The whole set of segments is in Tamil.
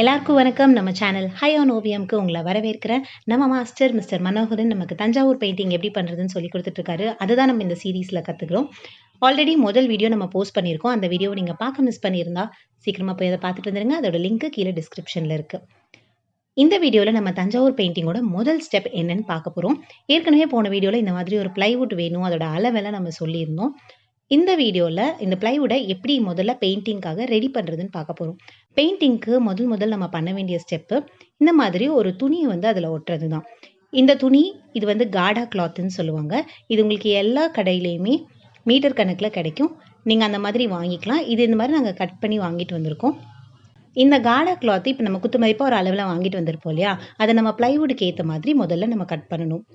எல்லாருக்கும் வணக்கம். நம்ம சேனல் ஹை ஆன் ஓவியம்க்கு உங்களை வரவேற்கிறேன். நம்ம மாஸ்டர் மிஸ்டர் மனோகரன் நமக்கு தஞ்சாவூர் பெயிண்டிங் எப்படி பண்ணுறதுன்னு சொல்லி கொடுத்துட்ருக்காரு. அதுதான் நம்ம இந்த சீரீஸில் கற்றுக்குறோம். ஆல்ரெடி முதல் வீடியோ நம்ம போஸ்ட் பண்ணியிருக்கோம். அந்த வீடியோவை நீங்கள் பார்க்க மிஸ் பண்ணியிருந்தா சீக்கிரமாக போய் அதை பார்த்துட்டு வந்துருங்க. அதோட லிங்க்கு கீழே டிஸ்கிரிப்ஷனில் இருக்குது. இந்த வீடியோவில் நம்ம தஞ்சாவூர் பெயிண்டிங்கோட முதல் ஸ்டெப் என்னன்னு பார்க்க போகிறோம். ஏற்கனவே போன வீடியோவில் இந்த மாதிரி ஒரு பிளைவுட் வேணும், அதோட அளவெல்லாம் நம்ம சொல்லியிருந்தோம். இந்த வீடியோவில் இந்த பிளைவுடை எப்படி முதல்ல பெயிண்டிங்காக ரெடி பண்ணுறதுன்னு பார்க்க போகிறோம். பெயிண்டிங்க்கு முதல் நம்ம பண்ண வேண்டிய ஸ்டெப்பு இந்த மாதிரி ஒரு துணியை வந்து அதில் ஒட்டுறது தான். இந்த துணி இது வந்து காடா கிளாத்துன்னு சொல்லுவாங்க. இது உங்களுக்கு எல்லா கடையிலையுமே மீட்டர் கணக்கில் கிடைக்கும். நீங்கள் அந்த மாதிரி வாங்கிக்கலாம். இது இந்த மாதிரி நாங்கள் கட் பண்ணி வாங்கிட்டு வந்திருக்கோம். இந்த காடா கிளாத்து இப்போ நம்ம குத்து மதிப்பாக ஒரு அளவில் வாங்கிட்டு வந்திருப்போம் இல்லையா, அதை நம்ம பிளைவுடுக்கு ஏற்ற மாதிரி முதல்ல நம்ம கட் பண்ணணும்.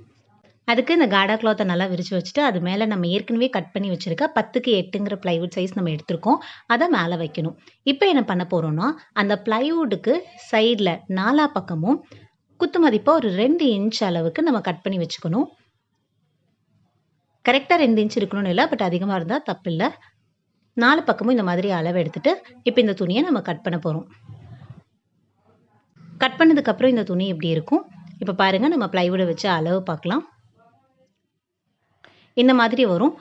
அதுக்கு இந்த காடா கிளாத்தை நல்லா விரித்து வச்சுட்டு அது மேலே நம்ம ஏற்கனவே கட் பண்ணி வச்சுருக்க 10க்கு 8ங்கிற பிளைவுட் சைஸ் நம்ம எடுத்திருக்கோம். அதை மேலே வைக்கணும். இப்போ என்ன பண்ண போகிறோம்னா, அந்த பிளைவுட்டுக்கு சைடில் 4 பக்கமும் குத்து மதிப்பாக ஒரு 2 இன்ச் அளவுக்கு நம்ம கட் பண்ணி வச்சுக்கணும். கரெக்டாக 2 இன்ச் இருக்கணும்னு இல்லை, பட் அதிகமாக இருந்தால் தப்பு இல்லை. 4 பக்கமும் இந்த மாதிரி அளவு எடுத்துகிட்டு இப்போ இந்த துணியை நம்ம கட் பண்ண போகிறோம். கட் பண்ணதுக்கப்புறம் இந்த துணி எப்படி இருக்கும் இப்போ பாருங்கள். நம்ம பிளைவுடை வச்சு அளவு பார்க்கலாம். இந்த மாதிரி வரும்.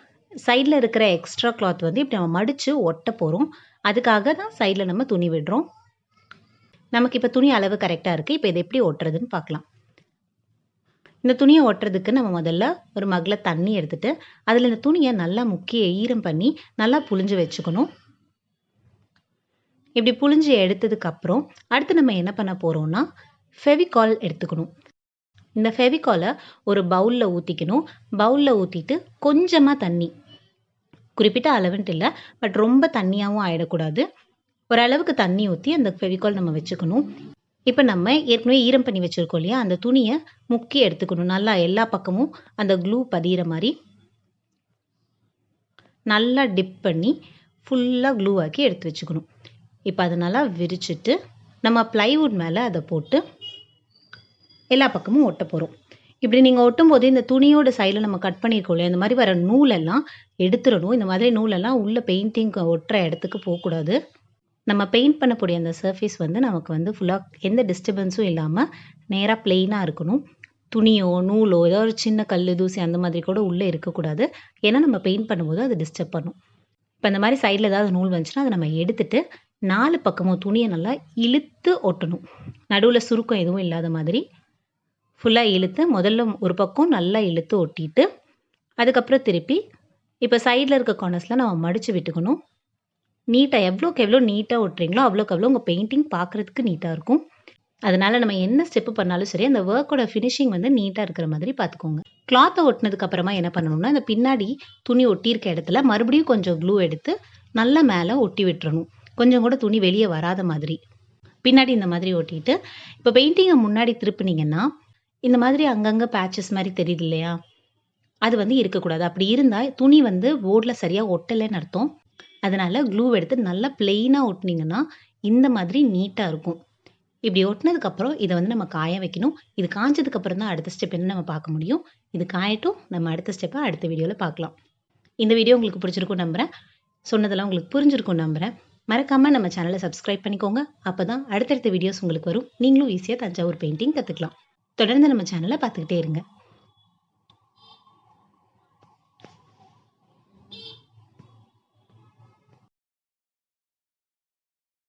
சைடில் இருக்கிற எக்ஸ்ட்ரா கிளாத் வந்து இப்படி நம்ம மடித்து ஒட்ட போகிறோம். அதுக்காக தான் சைடில் நம்ம துணி விடுறோம். நமக்கு இப்போ துணி அளவு கரெக்டாக இருக்குது. இப்போ இதை எப்படி ஒட்டுறதுன்னு பார்க்கலாம். இந்த துணியை ஒட்டுறதுக்கு நம்ம முதல்ல ஒரு மக்கில் தண்ணி எடுத்துகிட்டு அதில் இந்த துணியை நல்லா முக்கிய ஈரம் பண்ணி நல்லா புழிஞ்சு வச்சுக்கணும். இப்படி புழிஞ்சு எடுத்ததுக்கப்புறம் அடுத்து நம்ம என்ன பண்ண போகிறோம்னா, ஃபெவிகால் எடுத்துக்கணும். இந்த ஃபெவிகாலை ஒரு பவுலில் ஊற்றிக்கணும். பவுலில் ஊற்றிட்டு கொஞ்சமாக தண்ணி, குறிப்பிட்ட அளவுன்ட்டு இல்லை, பட் ரொம்ப தண்ணியாகவும் ஆகிடக்கூடாது. ஓரளவுக்கு தண்ணி ஊற்றி அந்த ஃபெவிகால் நம்ம வச்சுக்கணும். இப்போ நம்ம ஏற்கனவே ஈரம் பண்ணி வச்சுருக்கோம் இல்லையா, அந்த துணியை முக்கி எடுத்துக்கணும். நல்லா எல்லா பக்கமும் அந்த க்ளூ பதிகிற மாதிரி நல்லா டிப் பண்ணி ஃபுல்லாக க்ளூ ஆக்கி எடுத்து வச்சுக்கணும். இப்போ அதை நல்லா விரிச்சிட்டு நம்ம ப்ளைவுட் மேலே அதை போட்டு எல்லா பக்கமும் ஒட்ட போகிறோம். இப்படி நீங்கள் ஒட்டும் போது இந்த துணியோட சைடில் நம்ம கட் பண்ணியிருக்கோம் இல்லையா, இந்த மாதிரி வர நூலெல்லாம் எடுத்துடணும். இந்த மாதிரி நூலெல்லாம் உள்ள பெயிண்டிங் ஒட்டுற இடத்துக்கு போகக்கூடாது. நம்ம பெயிண்ட் பண்ணக்கூடிய அந்த சர்ஃபேஸ் வந்து நமக்கு வந்து ஃபுல்லாக எந்த டிஸ்டர்பன்ஸும் இல்லாமல் நேராக பிளெயினாக இருக்கணும். துணியோ நூலோ ஏதோ ஒரு சின்ன கல் தூசி அந்த மாதிரி கூட உள்ளே இருக்கக்கூடாது. ஏன்னா நம்ம பெயிண்ட் பண்ணும்போது அது டிஸ்டர்ப் பண்ணும். இப்போ இந்த மாதிரி சைடில் ஏதாவது நூல் வந்துச்சுன்னா அதை நம்ம எடுத்துட்டு 4 பக்கமும் துணியை நல்லா இழுத்து ஒட்டணும். நடுவில் சுருக்கம் எதுவும் இல்லாத மாதிரி ஃபுல்லாக இழுத்து முதல்ல ஒரு பக்கம் நல்லா இழுத்து ஒட்டிட்டு அதுக்கப்புறம் திருப்பி இப்போ சைடில் இருக்க கார்னர்ஸில் நம்ம மடித்து விட்டுக்கணும். நீட்டாக எவ்வளோக்கு எவ்வளோ நீட்டாக ஒட்டுறீங்களோ அவ்வளோக்கு எவ்வளோ உங்கள் பெயிண்டிங் பார்க்குறதுக்கு நீட்டாக இருக்கும். அதனால் நம்ம என்ன ஸ்டெப்பு பண்ணாலும் சரி, அந்த ஒர்க்கோட ஃபினிஷிங் வந்து நீட்டாக இருக்கிற மாதிரி பார்த்துக்கோங்க. கிளாத்தை ஒட்டினதுக்கு அப்புறமா என்ன பண்ணணும்னா, இந்த பின்னாடி துணி ஒட்டியிருக்க இடத்துல மறுபடியும் கொஞ்சம் க்ளூ எடுத்து நல்லா மேலே ஒட்டி விட்டுறணும். கொஞ்சம் கூட துணி வெளியே வராத மாதிரி பின்னாடி இந்த மாதிரி ஒட்டிட்டு இப்போ பெயிண்டிங்கை முன்னாடி திருப்பினீங்கன்னா இந்த மாதிரி அங்கங்கே பேச்சஸ் மாதிரி தெரியுது இல்லையா, அது வந்து இருக்கக்கூடாது. அப்படி இருந்தால் துணி வந்து போர்டில் சரியாக ஒட்டலைன்னு அர்த்தம். அதனால் க்ளூ எடுத்து நல்லா பிளெயினாக ஒட்டினீங்கன்னா இந்த மாதிரி நீட்டாக இருக்கும். இப்படி ஒட்டினதுக்கப்புறம் இதை வந்து நம்ம காய வைக்கணும். இது காய்ச்சதுக்கப்புறம் தான் அடுத்த ஸ்டெப் என்ன நம்ம பார்க்க முடியும். இது காயட்டும், நம்ம அடுத்த ஸ்டெப்பை அடுத்த வீடியோவில் பார்க்கலாம். இந்த வீடியோ உங்களுக்கு பிடிச்சிருக்கும் நம்புகிறேன். சொன்னதெல்லாம் உங்களுக்கு புரிஞ்சிருக்கும் நம்புகிறேன். மறக்காமல் நம்ம சேனலை சப்ஸ்கிரைப் பண்ணிக்கோங்க. அப்போ தான் அடுத்தடுத்த வீடியோஸ் உங்களுக்கு வரும். நீங்களும் ஈஸியாக தஞ்சாவூர் பெயிண்டிங் கற்றுக்கலாம். தொடர்ந்து நம்ம சேனலை பார்த்துக்கிட்டே இருங்க.